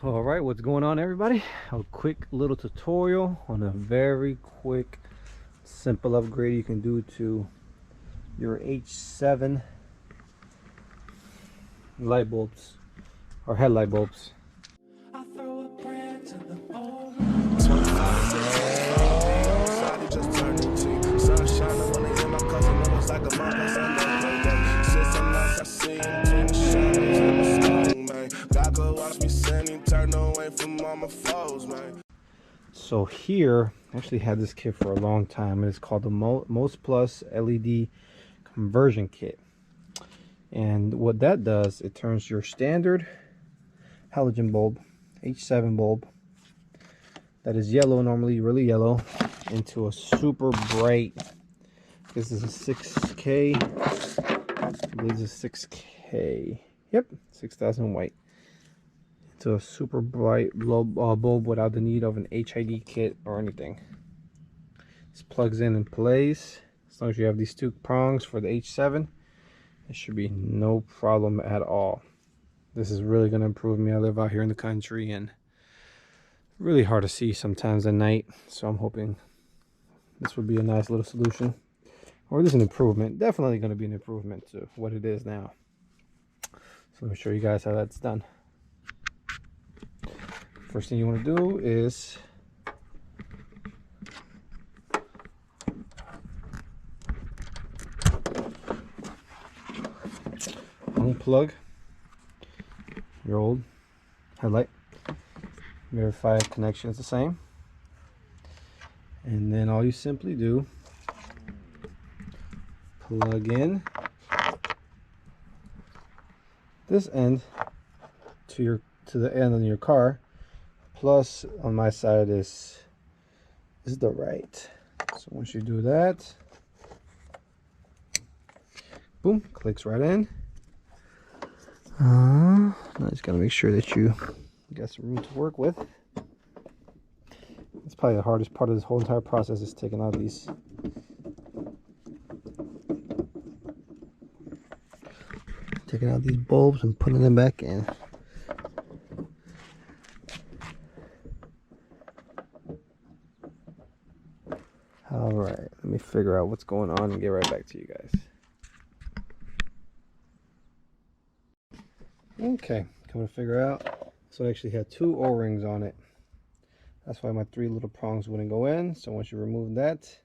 All right, what's going on, everybody? A quick little tutorial on a very quick simple upgrade you can do to your H7 light bulbs or headlight bulbs. So here, I actually had this kit for a long time, and it's called the Most Plus LED conversion kit. And what that does, it turns your standard halogen bulb, H7 bulb, that is yellow, normally really yellow, into a super bright, this is a 6K, I believe it's a 6K, yep, 6000 white, into a super bright bulb without the need of an H.I.D kit or anything. This plugs in and plays. As long as you have these two prongs for the H7, it should be no problem at all. This is really going to improve me. I live out here in the country and really hard to see sometimes at night, so I'm hoping this would be a nice little solution, or this is an improvement. Definitely going to be an improvement to what it is now. So let me show you guys how that's done. First thing you want to do is unplug your old headlight, verify connection is the same, and then all you simply do, plug in this end to the end of your car, plus on my side is the right. So once you do that, boom, clicks right in. Now just gotta make sure that you got some room to work with. It's probably the hardest part of this whole entire process, is taking out these bulbs and putting them back in. All right, let me figure out what's going on and get right back to you guys. Okay, coming to figure out, so I actually had two O-rings on it. That's why my three little prongs wouldn't go in. So once you remove that,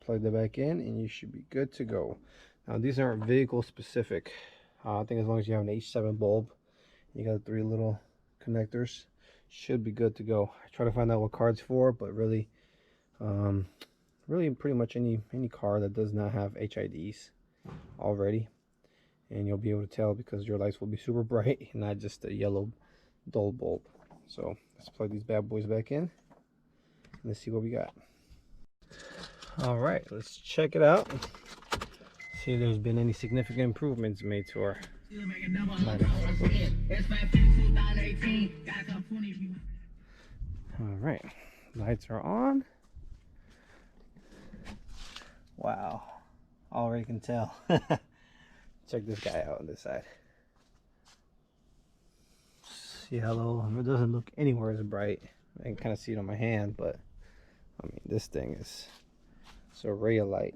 plug that back in and you should be good to go. Now these aren't vehicle specific. I think as long as you have an H7 bulb, you got three little connectors, should be good to go. I try to find out what car it's for, but really pretty much any car that does not have H.I.Ds already. And you'll be able to tell because your lights will be super bright and not just a yellow dull bulb. So let's plug these bad boys back in and let's see what we got. All right, let's check it out. See if there's been any significant improvements made to our lighting. All right, lights are on. Wow, already can tell. Check this guy out on this side. See how low? It doesn't look anywhere as bright. I can kind of see it on my hand, but I mean, this thing is, it's a ray of light.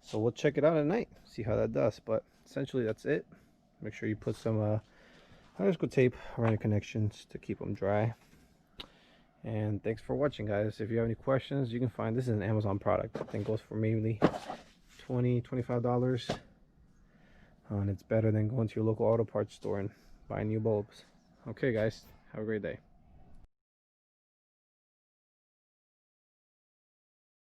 So we'll check it out at night, see how that does. But essentially that's it. Make sure you put some electrical tape around your connections to keep them dry. And thanks for watching, guys. If you have any questions, you can find, this is an Amazon product. I think it goes for mainly $20–25. And it's better than going to your local auto parts store and buying new bulbs. Okay guys, have a great day.